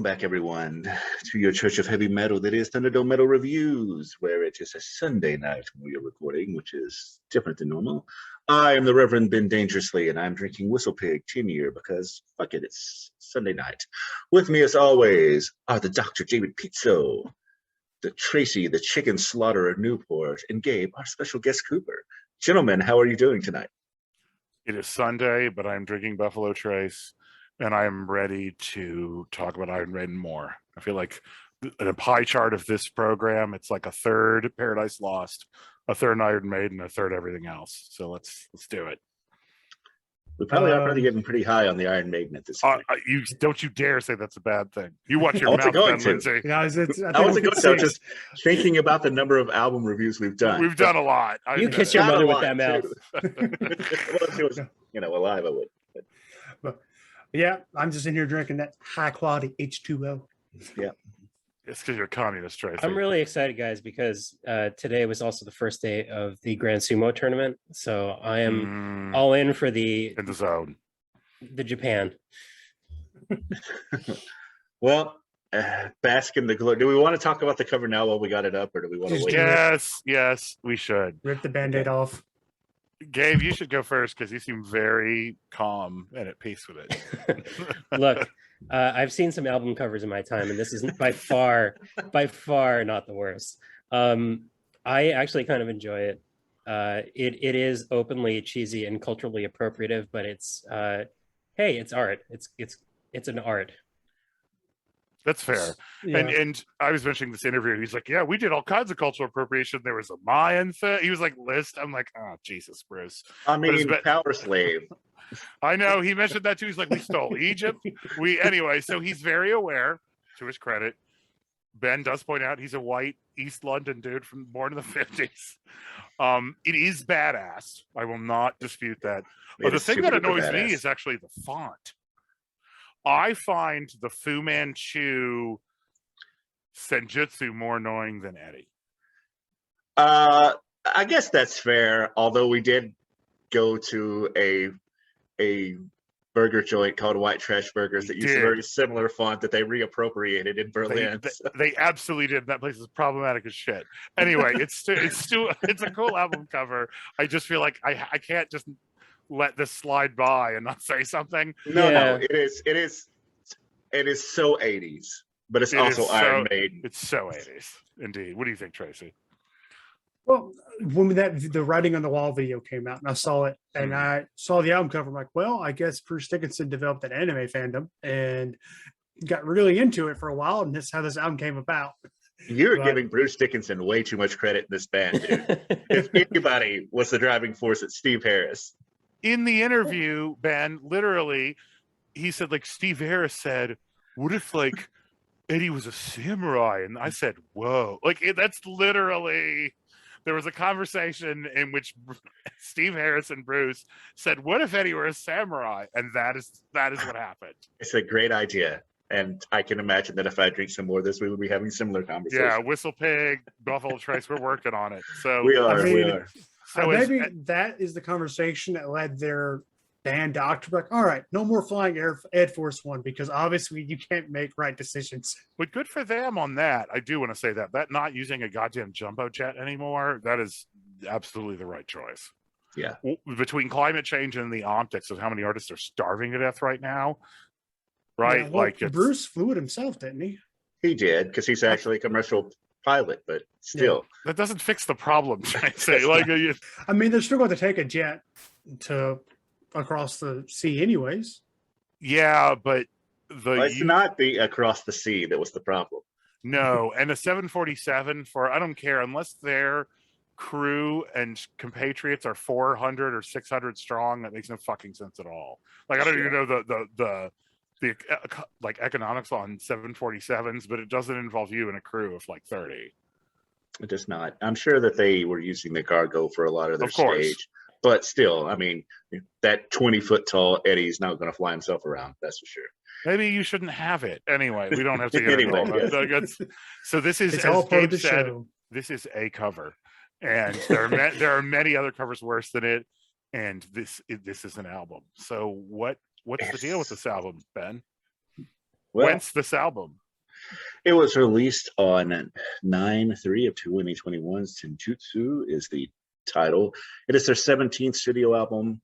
back, everyone, to your church of heavy metal that is Thunderdome Metal Reviews, where it is a Sunday night when we are recording, which is different than normal. I am the Reverend Ben Dangerously, and I'm drinking Whistle Pig 10-year because, fuck it, it's Sunday night. With me, as always, are the Dr. David Pizzo, the Tracy, the Chicken Slaughterer Newport, and Gabe, our special guest Cooper. Gentlemen, how are you doing tonight? It is Sunday, but I'm drinking Buffalo Trace, and I am ready to talk about Iron Maiden more. I feel like in a pie chart of this program, it's like a third Paradise Lost, a third Iron Maiden, a third everything else. So let's do it. We probably are probably getting pretty high on the Iron Maiden at this point. You don't you dare say that's a bad thing. You watch your mouth, Ben, Lindsay. Yeah, I wasn't going to. Just thinking about the number of album reviews we've done. We've done a lot. You kiss your mother with that mouth. Well, if she was, alive, I would. But yeah, I'm just in here drinking that high quality H2O. Yeah. It's because you're communist, Tracy. I'm really excited, guys, because today was also the first day of the Grand Sumo tournament. So I am all in for the zone. The Japan. Well, bask in the glory. Do we want to talk about the cover now while we got it up, or do we want to wait? Yes, we should. Rip the Band-Aid off. Gabe, you should go first because you seem very calm and at peace with it. Look, I've seen some album covers in my time, and this is by far not the worst. I actually kind of enjoy it. It is openly cheesy and culturally appropriative, but it's hey, it's art. It's an art. That's fair. Yeah. And I was mentioning this interview. He's like, yeah, we did all kinds of cultural appropriation. There was a Mayan thing. He was like, list. I'm like, oh, Jesus, Bruce. I mean, Power Slave. I know. He mentioned that too. He's like, we stole Egypt. Anyway, so he's very aware, to his credit. Ben does point out he's a white East London dude born in the 50s. It is badass. I will not dispute that. But the thing that annoys me is actually the font. I find the Fu Manchu Senjutsu more annoying than Eddie. I guess that's fair. Although we did go to a burger joint called White Trash Burgers that used a very similar font that they reappropriated in Berlin. They absolutely did. That place is problematic as shit. Anyway, it's a cool album cover. I just feel like I can't just let this slide by and not say something. No, it is so 80s, but it's also Iron Maiden. It's so 80s, indeed. What do you think, Tracy? Well, when the Writing on the Wall video came out and I saw it and I saw the album cover, I'm like, well, I guess Bruce Dickinson developed an anime fandom and got really into it for a while, and that's how this album came about. You're giving Bruce Dickinson way too much credit in this band, dude. If anybody was the driving force, it's Steve Harris. In the interview, Ben, literally, he said, like, Steve Harris said, what if, like, Eddie was a samurai? And I said, whoa. Like, that's literally... There was a conversation in which Steve Harris and Bruce said, what if Eddie were a samurai? And that is what happened. It's a great idea. And I can imagine that if I drink some more of this, we would be having similar conversations. Yeah, Whistle Pig, Buffalo Trace, we're working on it. So we are. So maybe that is the conversation that led their band doctor like, all right, no more flying Ed Force One, because obviously you can't make right decisions. But good for them on that. I do want to say that not using a goddamn jumbo jet anymore, that is absolutely the right choice. Yeah. Between climate change and the optics of how many artists are starving to death right now, right? Yeah, well, like Bruce flew it himself, didn't he? He did, because he's actually a commercial pilot, but still. Yeah. That doesn't fix the problem, I say. Like, I mean, they're still going to take a jet to across the sea anyways. Yeah, but it's not the across the sea that was the problem. No, and a 747 I don't care, unless their crew and compatriots are 400 or 600 strong, that makes no fucking sense at all. Like, I don't even know the like economics on 747s, but it doesn't involve you and a crew of like 30. It does not. I'm sure that they were using the cargo for a lot of their stage. But still, I mean, that 20-foot tall Eddie's not going to fly himself around. That's for sure. Maybe you shouldn't have it. Anyway, we don't have to get into all that. So this is, it's as all part Gabe of the said, show. This is a cover. And there are many other covers worse than it. And this is an album. So what's the deal with this album, Ben? Well, Whence this album? it was released on 9/3 of 2021. Senjutsu is the title. It is their 17th studio album,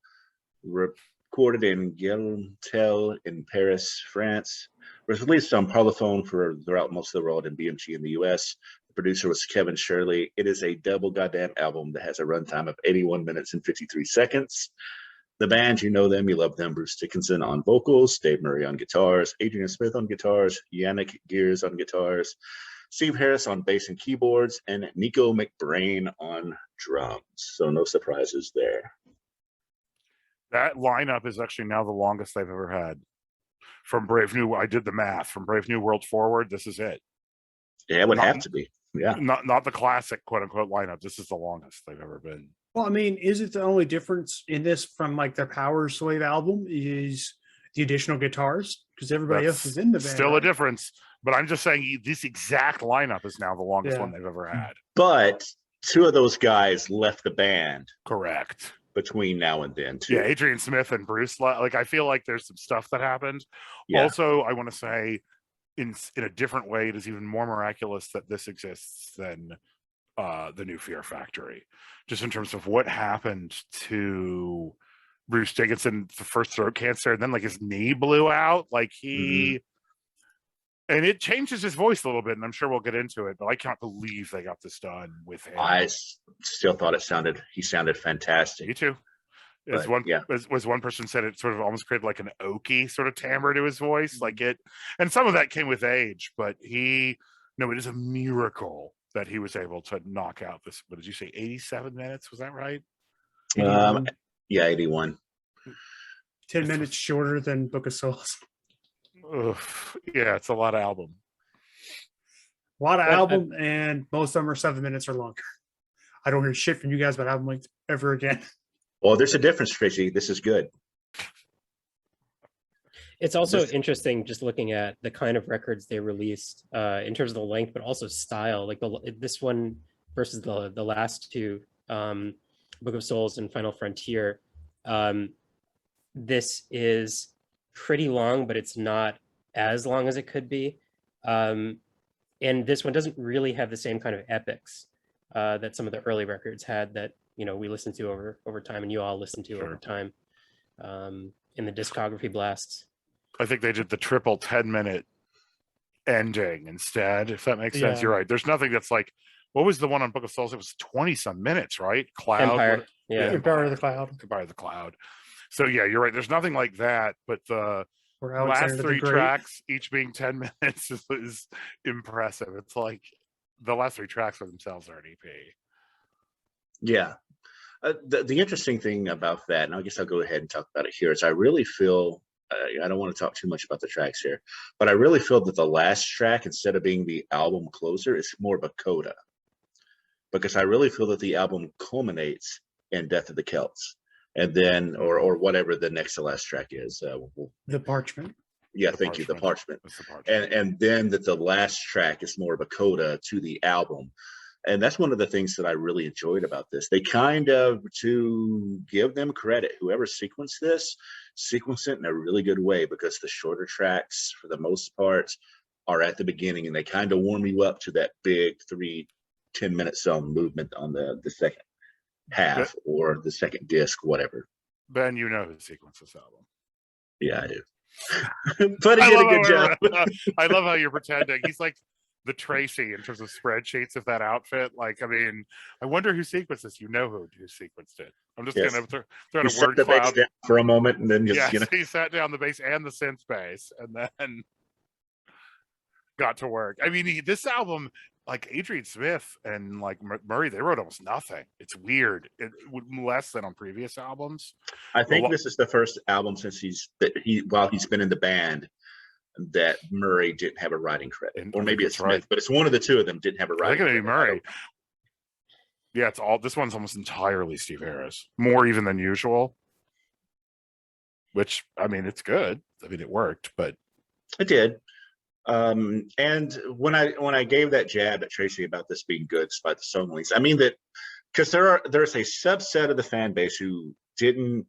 recorded in Guillemtel in Paris, France. It was released on Parlophone throughout most of the world and BMG in the US. The producer was Kevin Shirley. It is a double goddamn album that has a runtime of 81 minutes and 53 seconds. The band, you know them, you love them. Bruce Dickinson on vocals, Dave Murray on guitars, Adrian Smith on guitars, Yannick Gears on guitars, Steve Harris on bass and keyboards, and Nico McBrain on drums. So no surprises there. That lineup is actually now the longest they've ever had. From Brave New, I did the math. From Brave New World forward, this is it. Yeah, it would have to be. Yeah. Not the classic quote unquote lineup. This is the longest they've ever been. Well, I mean, is it the only difference in this from like their Power Slave album is the additional guitars? Because everybody else is in the band. Still right? a difference, but I'm just saying this exact lineup is now the longest one they've ever had. But two of those guys left the band. Correct. Between now and then, too. Yeah, Adrian Smith and Bruce. Like, I feel like there's some stuff that happened. Yeah. Also, I want to say, in a different way, it is even more miraculous that this exists than the new Fear Factory. Just in terms of what happened to Bruce Dickinson, the first throat cancer, and then like his knee blew out. Like and it changes his voice a little bit, and I'm sure we'll get into it. But I can't believe they got this done with him. I still thought he sounded fantastic. Me too. As one person said, it sort of almost created like an oaky sort of timbre to his voice, like it. And some of that came with age, but it is a miracle that he was able to knock out this. What did you say? 87 minutes? Was that right? 81. Yeah, 81. 10 minutes shorter than Book of Souls. Yeah, it's a lot of album. A lot of album, and most of them are 7 minutes or longer. I don't hear shit from you guys about album length ever again. Well, there's a difference, Tracy. This is good. It's also interesting just looking at the kind of records they released in terms of the length, but also style. Like this one versus the last two, Book of Souls and Final Frontier. This is pretty long, but it's not as long as it could be. And this one doesn't really have the same kind of epics that some of the early records had that we listened to over time, and you all listened to over time in the discography blasts. I think they did the triple 10-minute ending instead, if that makes sense. You're right. There's nothing that's like, what was the one on Book of Souls? It was 20-some minutes, right? Cloud. Empire. Yeah. Empire of the Cloud. Empire of the Cloud. So yeah, you're right. There's nothing like that, but the last three tracks, each being 10 minutes, is impressive. It's like the last three tracks for themselves are an EP. Yeah. The interesting thing about that, and I guess I'll go ahead and talk about it here, is I really feel, I don't want to talk too much about the tracks here, but I really feel that the last track, instead of being the album closer, is more of a coda. Because I really feel that the album culminates in Death of the Celts. And then, or whatever the next to last track is. The Parchment. Yeah, thank you, the Parchment. And then that the last track is more of a coda to the album. And that's one of the things that I really enjoyed about this. They kind of, to give them credit, whoever sequenced this, sequenced it in a really good way, because the shorter tracks, for the most part, are at the beginning, and they kind of warm you up to that big 10-minute song movement on the second half or the second disc, whatever. Ben, you know who sequenced this album. Yeah, I do. But he did a good job. I love how you're pretending. He's like the Tracy in terms of spreadsheets of that outfit. Like, I mean, I wonder who sequenced this. You know who sequenced it. I'm just gonna throw in a word cloud down for a moment, and then just he sat down the bass and the synth bass, and then got to work. I mean, this album, like Adrian Smith and like Murray, they wrote almost nothing. It's weird. Less than on previous albums. I think this is the first album since while he's been in the band, that Murray didn't have a writing credit, or maybe it's Smith, right. But it's one of the two of them didn't have a writing credit. I think it'd be Murray. Yeah, this one's almost entirely Steve Harris, more even than usual. Which, I mean, it's good. I mean, it worked, but it did. And when I gave that jab at Tracy about this being good despite the song lengths, I mean that because there's a subset of the fan base who didn't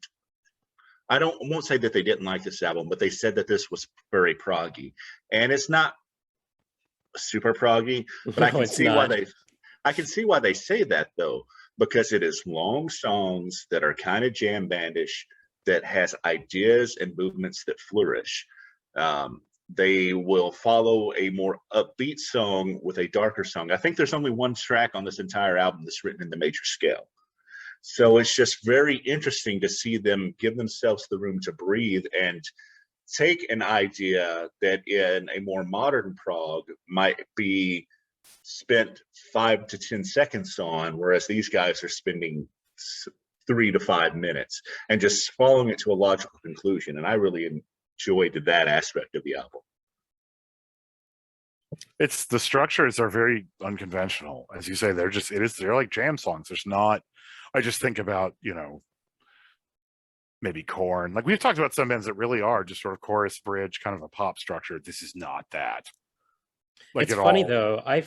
I won't say that they didn't like this album, but they said that this was very proggy, and it's not super proggy. But No, I can it's see not. I can see why they say that though, because it is long songs that are kind of jam bandish, that has ideas and movements that flourish. They will follow a more upbeat song with a darker song. I think there's only one track on this entire album that's written in the major scale. So it's just very interesting to see them give themselves the room to breathe and take an idea that in a more modern prog might be spent 5 to 10 seconds on, whereas these guys are spending 3 to 5 minutes and just following it to a logical conclusion. And I really enjoyed that aspect of the album. It's the structures are very unconventional, as you say. They're like jam songs. There's not. I just think about, maybe Korn. Like we've talked about some bands that really are just sort of chorus bridge, kind of a pop structure. This is not that. Like It's at funny all. though. I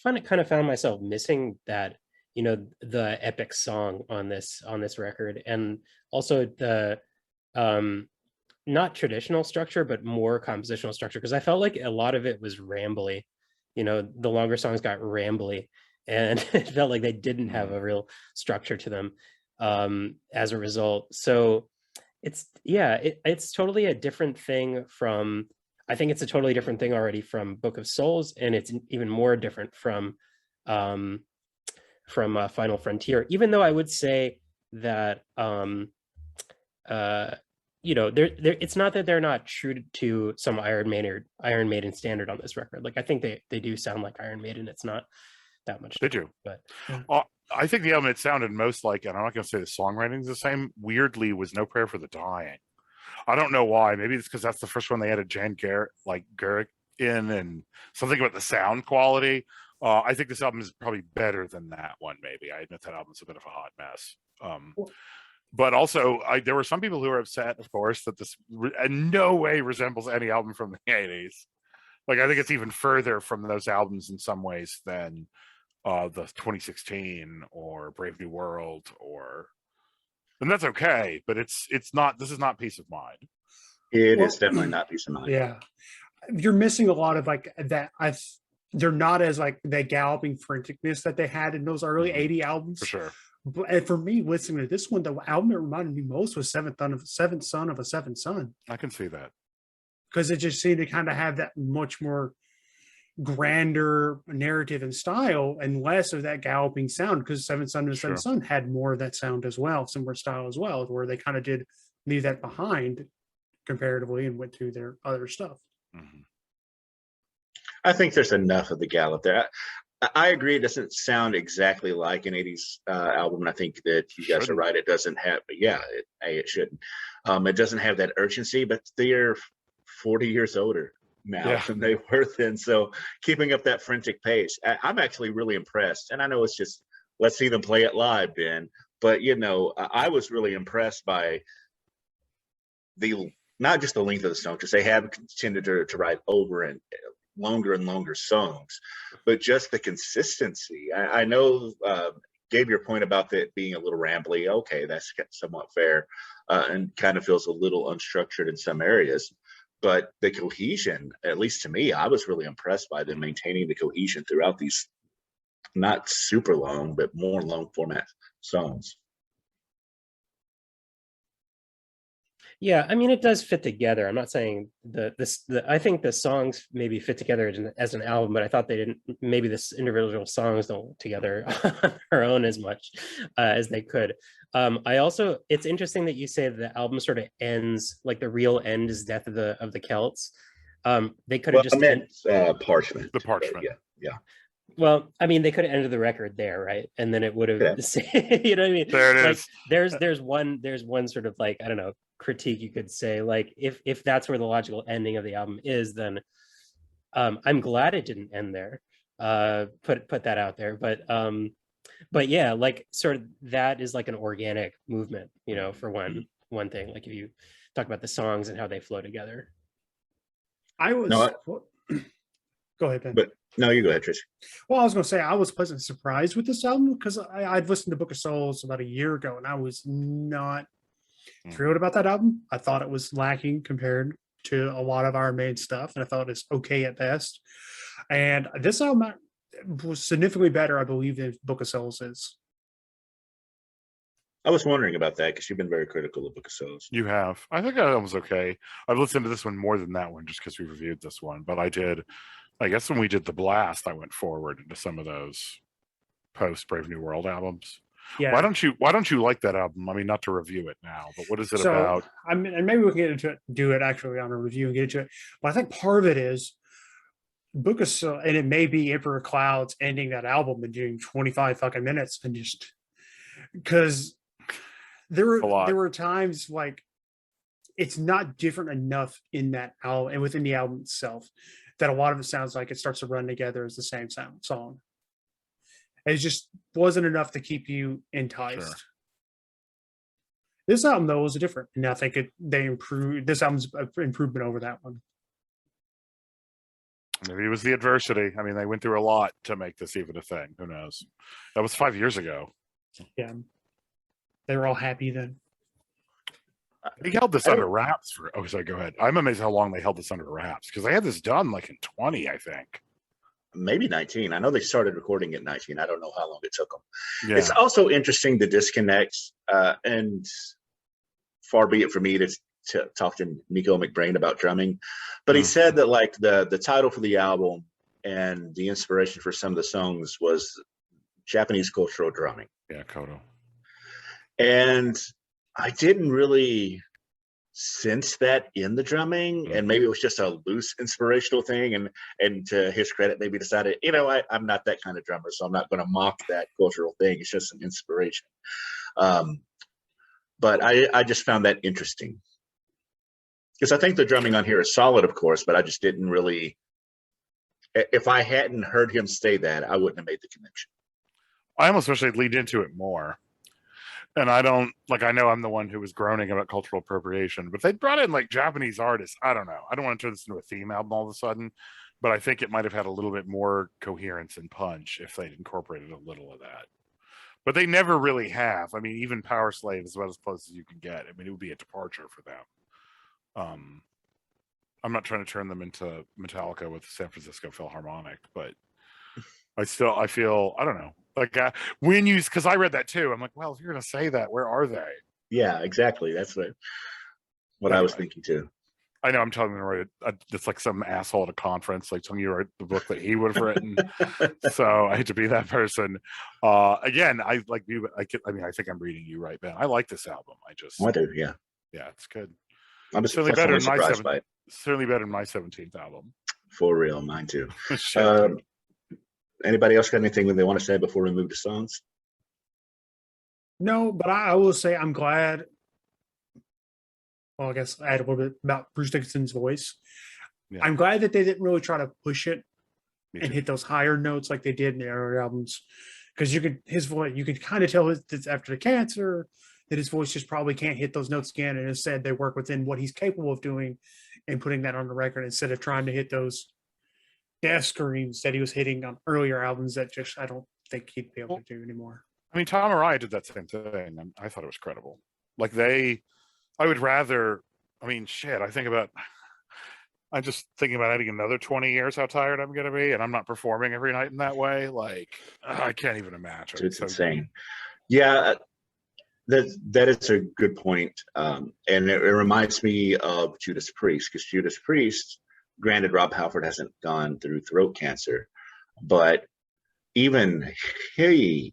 kind of found myself missing that, the epic song on this record, and also the not traditional structure, but more compositional structure, because I felt like a lot of it was rambly. The longer songs got rambly, and it felt like they didn't have a real structure to them as a result. So it's totally a different thing from, I think it's a totally different thing already from Book of Souls, and it's even more different from Final Frontier, even though I would say that it's not that they're not true to some Iron Maiden standard on this record. Like I think they do sound like Iron Maiden. It's not that much. They do. But I think the album it sounded most like, and I'm not going to say the songwriting's the same, weirdly, was No Prayer for the Dying. I don't know why. Maybe it's because that's the first one they added Jan Garrick in, and something about the sound quality. I think this album is probably better than that one. Maybe I admit that album's a bit of a hot mess. But also, there were some people who were upset, of course, that this in no way resembles any album from the 80s. Like I think it's even further from those albums in some ways than the 2016 or Brave New World, and that's okay. But it's not. This is not Peace of Mind. It is definitely not Peace of Mind. Yeah, you're missing a lot of like that. They're not as like the galloping franticness that they had in those early 80 albums. For sure. But and for me, listening to this one, the album that reminded me most was Seventh Son of a Seventh Son. I can see that. Because it just seemed to kind of have that much more grander narrative and style and less of that galloping sound, because Seventh Son and Seventh Son had more of that sound as well, similar style as well, where they kind of did leave that behind comparatively and went to their other stuff. Mm-hmm. I think there's enough of the gallop there. I agree. It doesn't sound exactly like an 80s album. And I think that you guys are right. It doesn't have, it shouldn't. It doesn't have that urgency, but they're 40 years older now than they were then. So keeping up that frantic pace, I'm actually really impressed. And I know it's just, let's see them play it live, Ben. But, I was really impressed by not just the length of the song, because they have tended to write over and longer songs, but just the consistency. I know gave your point about that being a little rambly. Okay, that's somewhat fair, and kind of feels a little unstructured in some areas. But the cohesion, at least to me, I was really impressed by them maintaining the cohesion throughout these not super long, but more long format songs. Yeah, I mean, it does fit together. I'm not saying I think the songs maybe fit together as an album, but I thought they didn't. Maybe the individual songs don't together on their own as much as they could. It's interesting that you say the album sort of ends, like the real end is death of the Celts. They could have Parchment. The Parchment. Yeah. Well, I mean, they could have ended the record there, right? And then it would have, you know what I mean? There it is. Like, there's one sort of like, I don't know, critique you could say, like if that's where the logical ending of the album is, then I'm glad it didn't end there. Put that out there, but yeah, like sort of that is like an organic movement, for one thing. Like if you talk about the songs and how they flow together. Go ahead, Ben. But no, you go ahead, Trish. Well, I was going to say I was pleasantly surprised with this album, because I'd listened to Book of Souls about a year ago, and I was not thrilled about that album. I thought it was lacking compared to a lot of Iron Maiden stuff, and I thought it's okay at best. And this album was significantly better, I believe, than Book of Souls is. I was wondering about that because you've been very critical of Book of Souls. You have. I think that was okay. I've listened to this one more than that one just because we reviewed this one. But I guess when we did The Blast, I went forward into some of those post Brave New World albums. Yeah. Why don't you like that album? I mean, not to review it now, but what is it So, about? I mean, and maybe we can get into it, do it actually on a review and get into it. But I think part of it is Book of Souls, and it may be Emperor Clouds ending that album and doing 25 fucking minutes and just because there were times like it's not different enough in that album and within the album itself that a lot of it sounds like it starts to run together as the same song. It just wasn't enough to keep you enticed. Sure. This album though was different, and I think they improved. This album's an improvement over that one. Maybe it was the adversity. I mean, they went through a lot to make this even a thing. Who knows? That was 5 years ago. Yeah, they were all happy then. He held this under wraps for. Oh, sorry. Go ahead. I'm amazed how long they held this under wraps because they had this done like in 20, I think. Maybe 19. I know they started recording at 19. I don't know how long it took them. Yeah. It's also interesting to disconnect, and far be it for me to talk to Nico McBrain about drumming, but he said that like the title for the album and the inspiration for some of the songs was Japanese cultural drumming. Yeah, Kodo. And I didn't really sense that in the drumming, and maybe it was just a loose inspirational thing, and to his credit maybe decided, I'm not that kind of drummer, so I'm not going to mock that cultural thing. It's just an inspiration. But I just found that interesting because I think the drumming on here is solid, of course, but I just didn't really, if I hadn't heard him say that, I wouldn't have made the connection. I almost wish they'd leaned into it more. And I don't I know I'm the one who was groaning about cultural appropriation, but they brought in like Japanese artists. I don't know. I don't want to turn this into a theme album all of a sudden, but I think it might have had a little bit more coherence and punch if they'd incorporated a little of that. But they never really have. I mean, even Power Slave is about as close as you can get. I mean, it would be a departure for them. I'm not trying to turn them into Metallica with San Francisco Philharmonic, but I feel, I don't know. Like because I read that too. I'm like, well, if you're going to say that, where are they? Yeah, exactly. That's what I was thinking too. I know I'm telling you to write it's like some asshole at a conference, like telling you to write the book that he would have written. So I hate to be that person. Again, I like you. I think I'm reading you right, Ben. I like this album. I do. Yeah. Yeah, it's good. I'm just certainly better than certainly better than my 17th album. For real, mine too. Anybody else got anything that they want to say before we move to songs? No, but I will say I'm glad. Well, I guess I had a little bit about Bruce Dickinson's voice. Yeah. I'm glad that they didn't really try to push it and hit those higher notes like they did in the earlier albums, because you could kind of tell it's after the cancer that his voice just probably can't hit those notes again. And instead, they work within what he's capable of doing and putting that on the record instead of trying to hit those death screams that he was hitting on earlier albums that just I don't think he'd be able to do anymore. I mean, Tom Araya did that same thing, and I thought it was credible. Like I would rather. I mean, shit. I'm just thinking about adding another 20 years. How tired I'm going to be, and I'm not performing every night in that way. Like I can't even imagine. It's insane. Yeah, that is a good point, and it reminds me of Judas Priest, because Judas Priest. Granted, Rob Halford hasn't gone through throat cancer, but even he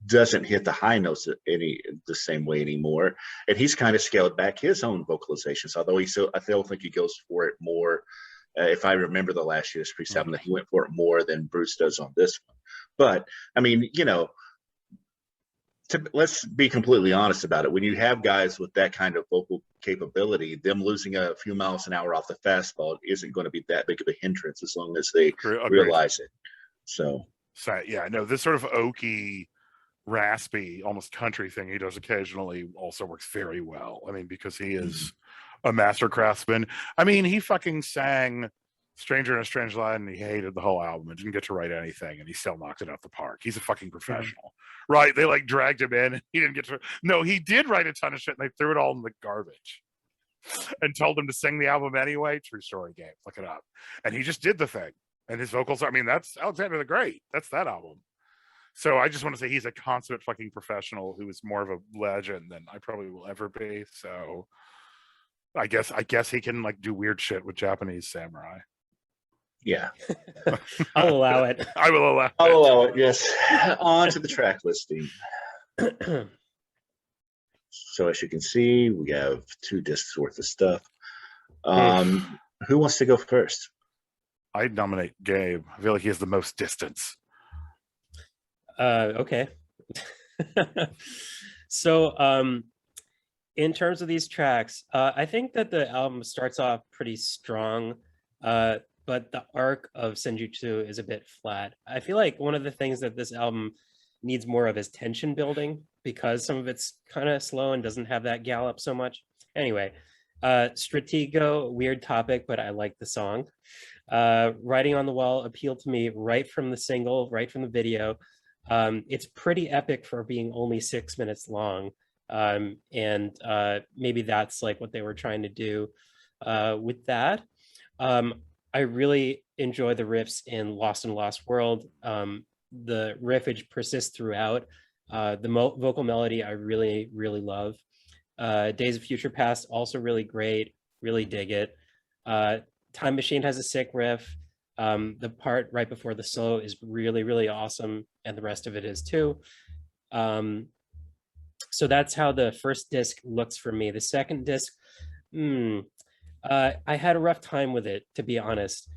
doesn't hit the high notes the same way anymore, and he's kind of scaled back his own vocalizations. Although I still think he goes for it more. If I remember the last Judas Priest album, that he went for it more than Bruce does on this one. But I mean, let's be completely honest about it. When you have guys with that kind of vocal capability, them losing a few miles an hour off the fastball isn't going to be that big of a hindrance as long as they realize it. So yeah, no, this sort of oaky, raspy, almost country thing he does occasionally also works very well. I mean, because he is a master craftsman. I mean, he fucking sang Stranger in a Strange Land, and he hated the whole album and didn't get to write anything, and he still knocked it out the park. He's a fucking professional. Right. They like dragged him in and he didn't get to. No, he did write a ton of shit and they threw it all in the garbage and told him to sing the album anyway. True story, game. Look it up. And he just did the thing. And his vocals, I mean, that's Alexander the Great. That's that album. So I just want to say he's a consummate fucking professional who is more of a legend than I probably will ever be. So I guess he can like do weird shit with Japanese samurai. Yeah. I'll allow it. I will allow it. I'll allow it, yes. On to the track listing. So as you can see, we have 2 discs worth of stuff. Who wants to go first? I'd nominate Gabe. I feel like he has the most distance. Okay. So in terms of these tracks, I think that the album starts off pretty strong, but the arc of Senjutsu is a bit flat. I feel like one of the things that this album needs more of is tension building, because some of it's kind of slow and doesn't have that gallop so much. Anyway, Stratego, weird topic, but I like the song. Writing on the Wall appealed to me right from the single, right from the video. It's pretty epic for being only 6 minutes long. And maybe that's like what they were trying to do with that. I really enjoy the riffs in Lost and Lost World. The riffage persists throughout. The vocal melody I really, really love. Days of Future Past, also really great, really dig it. Time Machine has a sick riff. The part right before the solo is really, really awesome, and the rest of it is too. So that's how the first disc looks for me. The second disc, I had a rough time with it, to be honest.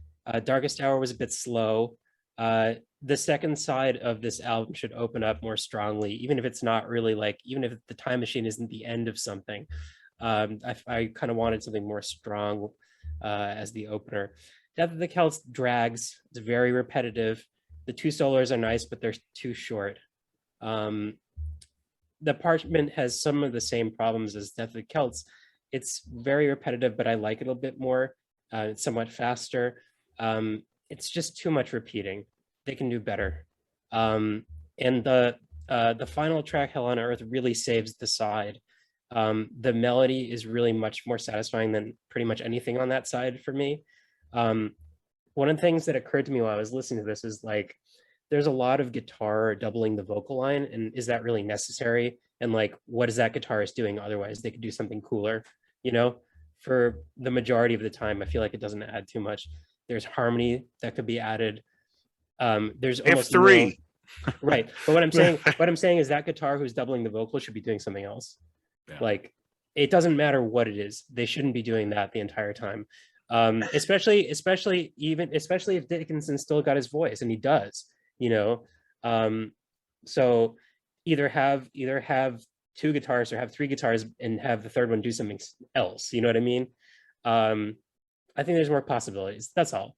Darkest Hour was a bit slow. The second side of this album should open up more strongly, even if it's not really like, even if the Time Machine isn't the end of something. I kind of wanted something more strong as the opener. Death of the Celts drags. It's very repetitive. The 2 solos are nice, but they're too short. The Parchment has some of the same problems as Death of the Celts. It's very repetitive, but I like it a bit more. It's somewhat faster. It's just too much repeating. They can do better. And the final track, Hell on Earth, really saves the side. The melody is really much more satisfying than pretty much anything on that side for me. One of the things that occurred to me while I was listening to this is like, there's a lot of guitar doubling the vocal line, and is that really necessary? And like, what is that guitarist doing? Otherwise, they could do something cooler, you know? For the majority of the time, I feel like it doesn't add too much. There's harmony that could be added. There's almost F3. Right. But what I'm saying is that guitar who's doubling the vocal should be doing something else. Yeah. Like, it doesn't matter what it is. They shouldn't be doing that the entire time. Especially if Dickinson still got his voice, and he does, you know. So either have 2 guitars or have 3 guitars and have the third one do something else. You know what I mean? I think there's more possibilities. That's all.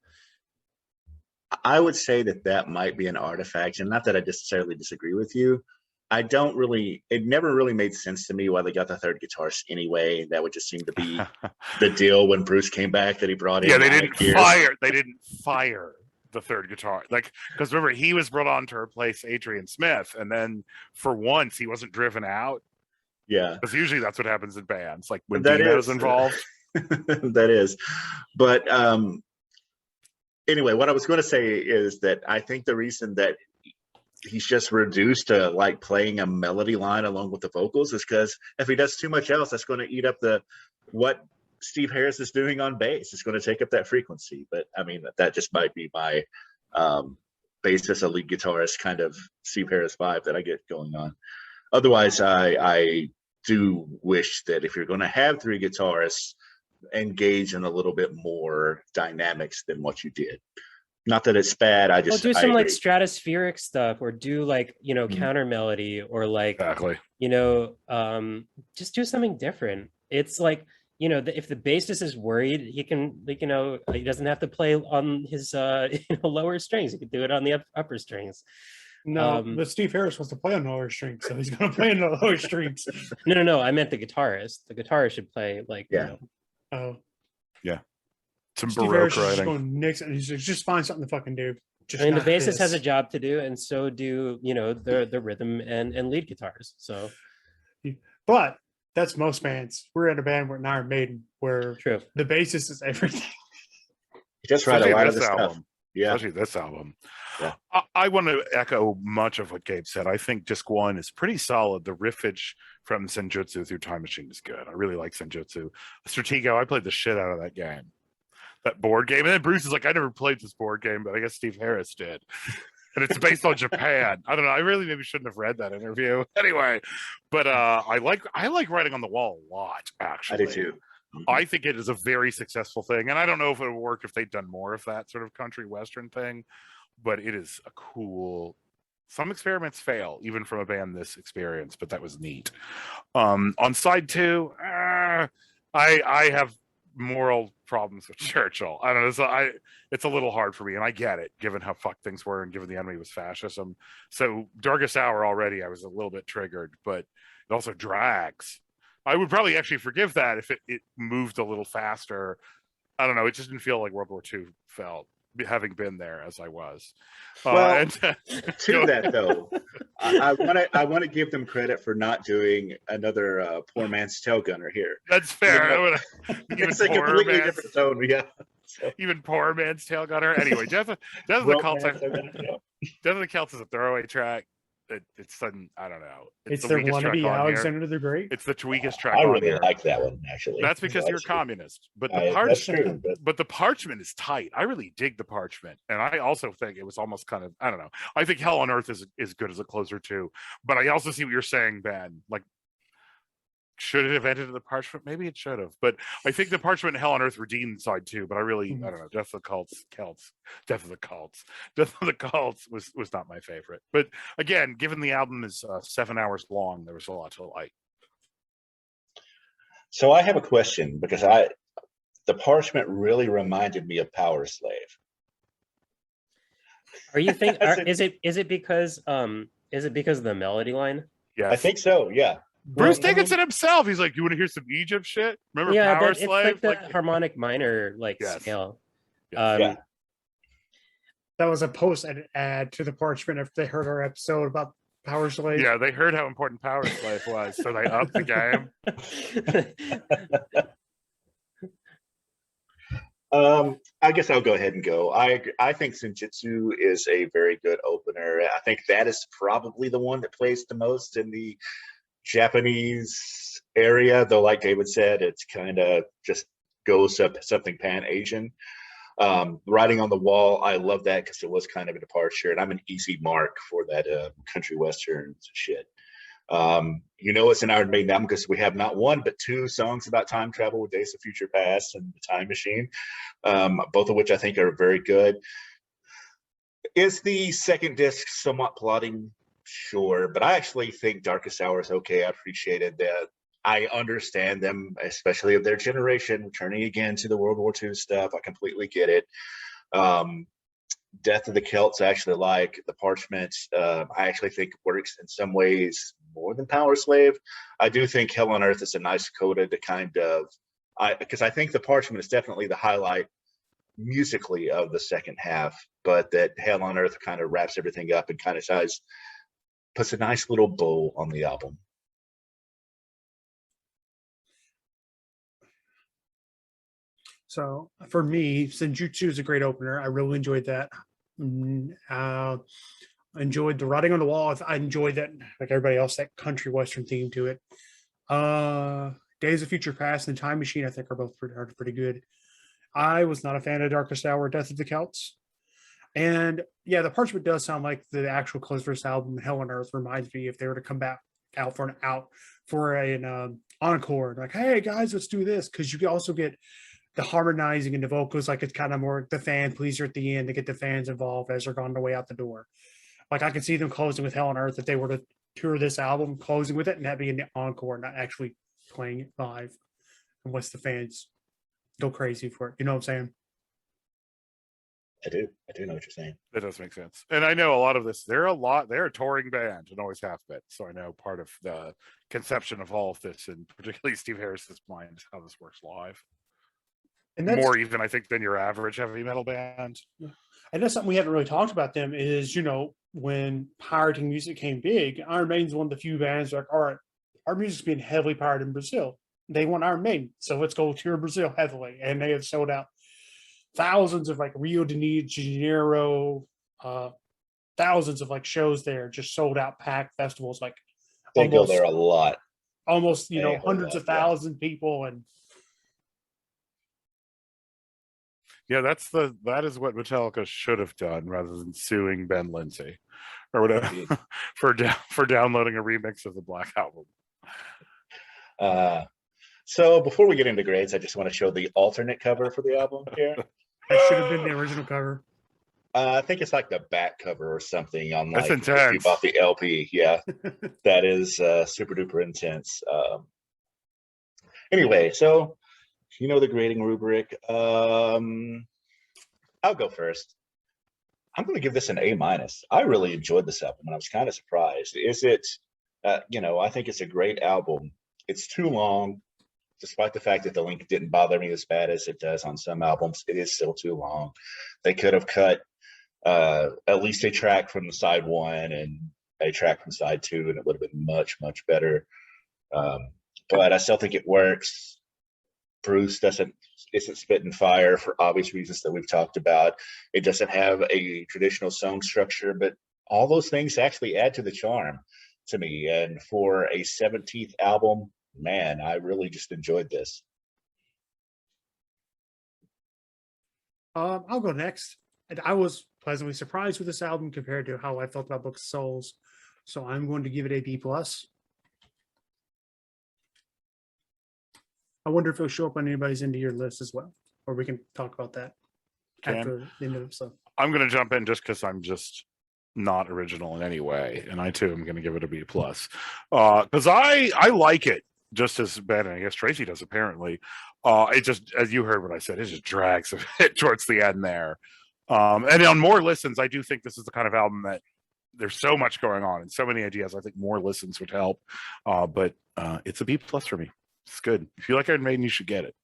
I would say that might be an artifact, and not that I necessarily disagree with you. It never really made sense to me why they got the third guitarist anyway. That would just seem to be the deal when Bruce came back, that he brought in. Yeah, they didn't fire the third guitar. Like, because remember, he was brought on to replace Adrian Smith, and then for once he wasn't driven out. Yeah. Because usually that's what happens in bands, like when Dino's involved. That is. But anyway, what I was going to say is that I think the reason that he's just reduced to like playing a melody line along with the vocals is because if he does too much else, that's going to eat up what Steve Harris is doing on bass. It's going to take up that frequency. But I mean, that just might be my bassist, a lead guitarist kind of Steve Harris vibe that I get going on. Otherwise, I do wish that if you're going to have 3 guitarists, engage in a little bit more dynamics than what you did. Not that it's bad. I just do some like stratospheric stuff, or do like, you know, counter melody, or like, you know, just do something different. It's like, you know, if the bassist is worried, he can, like, you know, he doesn't have to play on his lower strings. He could do it on the upper strings. No, but Steve Harris wants to play on the lower strings, so he's going to play on the lower strings. No. I meant the guitarist. The guitarist should play like, yeah. You know. Oh. Yeah. Some Steve Harris Baroque is just writing. going Nix, and he's like, just find something to fucking do. Just I mean, the not bassist has a this. job to do, and so do the rhythm and lead guitars. So But that's most bands. We're in a band with an Iron Maiden where true. the bassist is everything. He just write a Especially lot of this the stuff. album. Yeah. Especially this album. Yeah. I want to echo much of what Gabe said. I think disc 1 is pretty solid. The riffage from Senjutsu through Time Machine is good. I really like Senjutsu. Stratego, I played the shit out of that game. That board game. And then Bruce is like, I never played this board game, but I guess Steve Harris did. And it's based on Japan. I don't know. I really maybe shouldn't have read that interview. Anyway, but I like Writing on the Wall a lot, actually. I do too. I think it is a very successful thing. And I don't know if it would work if they'd done more of that sort of country western thing, but it is a cool. Some experiments fail, even from a band this experienced, but that was neat. On side 2, I have moral problems with Churchill. I don't know. So it's a little hard for me, and I get it, given how fucked things were and given the enemy was fascism. So Darkest Hour already, I was a little bit triggered, but it also drags. I would probably actually forgive that if it moved a little faster. I don't know. It just didn't feel like World War II felt, having been there as I was. Well, to that though, I want to give them credit for not doing another Poor Man's Tail Gunner here. That's fair. It's a completely different tone. Yeah. So. Even Poor Man's Tail Gunner. Anyway, Death of the Celts is a throwaway track. It's sudden. I don't know. It's the their weakest track wannabe on Alexander the Great. It's the weakest track I on really here. like that one, actually. That's because you're a communist. But the that's true. but the Parchment is tight. I really dig the Parchment, and I also think it was almost kind of, I don't know. I think Hell on Earth is good as a closer too. But I also see what you're saying, Ben. Like, should it have ended in the Parchment? Maybe it should have. But I think the Parchment and Hell on Earth redeemed side 2. But I don't know. Death of the Cults was not my favorite. But again, given the album is 7 hours long, there was a lot to like. So I have a question, because the Parchment really reminded me of Power Slave. Are you think? Is it because of the melody line? Yeah, I think so. Yeah. Bruce Dickinson himself. He's like, "You want to hear some Egypt shit? Remember Power but Slave?" It's like the harmonic minor scale. Yeah. That was a post ad to the Parchment after they heard our episode about Power Slave. Yeah, they heard how important Power Slave was, so they upped the game. I guess I'll go ahead and go. I think Senjutsu is a very good opener. I think that is probably the one that plays the most in the Japanese area, though, like David said, it's kind of just goes up something pan-Asian. Writing on the Wall, I love that because it was kind of a departure, and I'm an easy mark for that country western shit. It's an Iron Maiden album because we have not one but 2 songs about time travel with Days of Future Past and The Time Machine, both of which I think are very good. Is the second disc somewhat plotting? Sure, but I actually think Darkest Hour is okay. I appreciated that. I understand them, especially of their generation, returning again to the World War II stuff. I completely get it. Death of the Celts, I actually like. The Parchment, I actually think works in some ways more than Power Slave. I do think Hell on Earth is a nice coda to kind of, because I think the Parchment is definitely the highlight musically of the second half, but that Hell on Earth kind of wraps everything up and kind of puts a nice little bow on the album. So for me, Senjutsu is a great opener. I really enjoyed that. Enjoyed the Writing on the Wall. I enjoyed that, like everybody else, that country western theme to it. Days of Future Past and Time Machine, I think, are both pretty good. I was not a fan of Darkest Hour, Death of the Celts. And yeah, the Parchment does sound like the actual Closer's album, Hell on Earth, reminds me if they were to come back out for an encore. Like, hey guys, let's do this, because you can also get the harmonizing and the vocals, like it's kind of more the fan pleaser at the end to get the fans involved as they're on the way out the door. Like I could see them closing with Hell on Earth if they were to tour this album, closing with it, and that being the encore, not actually playing it live, unless the fans go crazy for it. You know what I'm saying? I do know what you're saying. That does make sense. And I know a lot of this, they're a touring band and always have been. So I know part of the conception of all of this, and particularly Steve Harris's mind, is how this works live. And that's more even, I think, than your average heavy metal band. and that's something we haven't really talked about them is, when pirating music came big, Iron Maiden's one of the few bands like, all right, our music's being heavily pirated in Brazil. They want Iron Maiden, so let's go tour Brazil heavily. And they have sold out thousands of like Rio de Janeiro, thousands of like shows there, just sold out packed festivals, like They go there a lot. almost A whole hundreds lot, of yeah. thousands people. And Yeah, that is what Metallica should have done rather than suing Ben Lindsay or whatever for downloading a remix of the Black Album. So before we get into grades, I just want to show the alternate cover for the album here. that should have been the original cover. I think it's like the back cover or something on That's like if intense. you bought the LP. Yeah, that is super duper intense. Anyway, so the grading rubric. I'll go first. I'm going to give this an A-. I really enjoyed this album, and I was kind of surprised. Is it? I think it's a great album. It's too long, despite the fact that the length didn't bother me as bad as it does on some albums. It is still too long. They could have cut at least a track from the side one and a track from side two, and it would have been much, much better. But I still think it works. Bruce isn't spitting fire for obvious reasons that we've talked about. It doesn't have a traditional song structure, but all those things actually add to the charm to me. And for a 17th album, man, I really just enjoyed this. I'll go next. And I was pleasantly surprised with this album compared to how I felt about Book of Souls. So I'm going to give it a B+. I wonder if it'll show up on anybody's end of year list as well, or we can talk about that after the end of the episode. I'm going to jump in just because I'm just not original in any way, and I too am going to give it a B+. Because I like it just as bad, and I guess Tracy does apparently. It just, as you heard what I said, it just drags a bit towards the end there. And on more listens, I do think this is the kind of album that there's so much going on and so many ideas. I think more listens would help. But it's a B+ for me. It's good. If you like Iron Maiden, you should get it.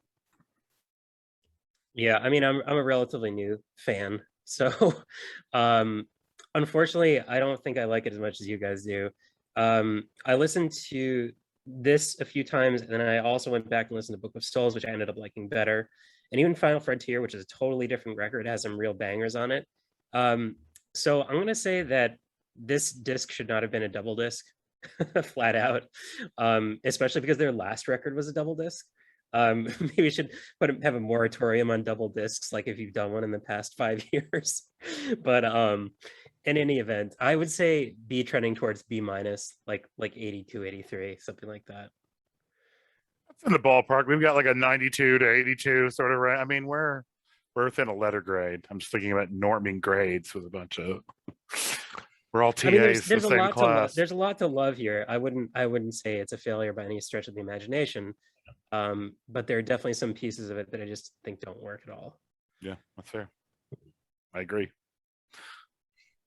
Yeah, I mean, I'm a relatively new fan, so unfortunately, I don't think I like it as much as you guys do. I listened to this a few times, and then I also went back and listened to Book of Souls, which I ended up liking better. And even Final Frontier, which is a totally different record, has some real bangers on it. So I'm gonna say that this disc should not have been a double disc, flat out. Especially because their last record was a double disc. Maybe we should have a moratorium on double discs, like if you've done one in the past 5 years. But in any event, I would say be trending towards B-, like 82, 83, something like that. That's in the ballpark. We've got like a 92 to 82 sort of range. I mean, we're within a letter grade. I'm just thinking about norming grades with a bunch of. We're all TAs. I mean, there's the a same lot class. there's a lot to love here. I wouldn't say it's a failure by any stretch of the imagination. But there are definitely some pieces of it that I just think don't work at all. Yeah, that's fair. I agree.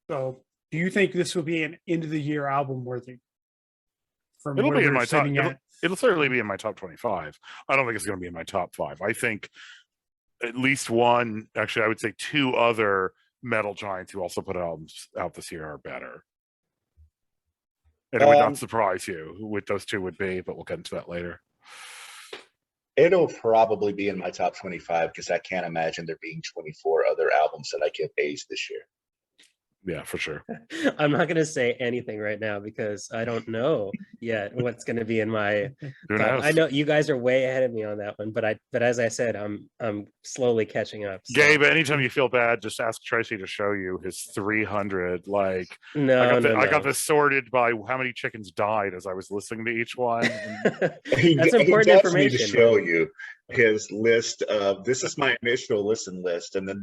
So do you think this will be an end of the year album worthy? From It'll where be in we're my top. sitting at? It'll certainly be in my top 25. I don't think it's going to be in my top 5. I think at least one, actually, I would say 2 other metal giants who also put albums out this year are better. And it would not surprise you who with those 2 would be, but we'll get into that later. It'll probably be in my top 25 because I can't imagine there being 24 other albums that I give A's this year. Yeah, for sure. I'm not going to say anything right now because I don't know yet what's going to be in my. Who knows? I know you guys are way ahead of me on that one, but as I said, I'm slowly catching up. So. Gabe, anytime you feel bad, just ask Tracy to show you his 300. Like, No, I got this sorted by how many chickens died as I was listening to each one. That's important he information. Me to show you his list of this is my initial listen list, and then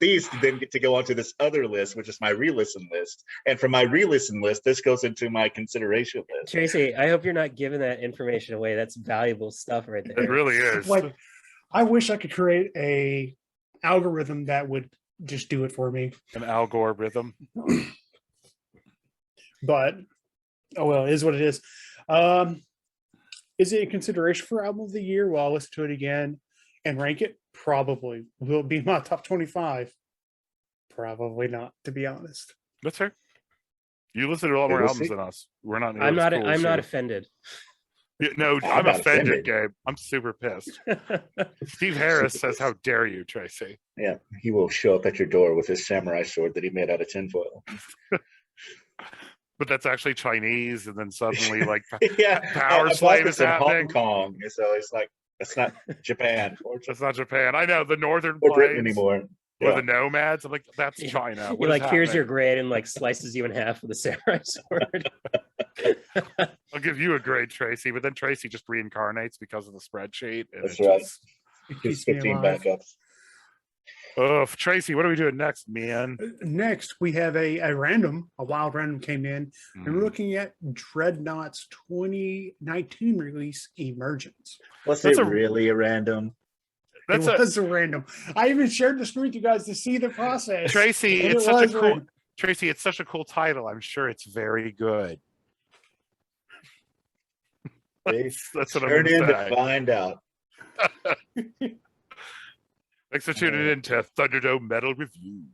these then get to go onto this other list, which is my re-listen list, and from my re-listen list, this goes into my consideration list. Tracy, I hope you're not giving that information away. That's valuable stuff right there. It really is. Like, I wish I could create a algorithm that would just do it for me. An Al Gore rhythm. But oh well, it is what it is. Is it in consideration for album of the year? Well, I'll listen to it again. and rank it, probably. Will it be in my top 25? Probably not, to be honest. That's fair. You listen to a lot Okay, more we'll albums see. than us. We're not. I'm nearly as not. cool as I'm not you. offended. Yeah, no, I'm I'm not offended, offended. Gabe. I'm super pissed. Steve Harris says, "How dare you, Tracy?" Yeah, he will show up at your door with his samurai sword that he made out of tinfoil. But that's actually Chinese, and then suddenly, like, Yeah, Power I bought Slave this is in Hong happening. Kong, and so it's like that's not Japan That's not Japan. I know the northern or Britain plains anymore. or Yeah. the nomads. I'm like, that's China. You're What like, is here's your happening? grade, and like slices you in half with a samurai sword. I'll give you a grade, Tracy, but then Tracy just reincarnates because of the spreadsheet, and That's it right. just. It Here's keeps me 15 alive. backups. Oh, Tracy, what are we doing next, man? Next, we have a wild random came in, and we're looking at Dreadnought's 2019 release, Emergence. Was That's it a- really a random? That's it a was a random. I even shared the screen with you guys to see the process. Tracy. and It's it such a was cool random. Tracy. It's such a cool title. I'm sure it's very good. That's what I'm Turn gonna in to say. find out. Thanks for tuning in to Thunderdome Metal Reviews.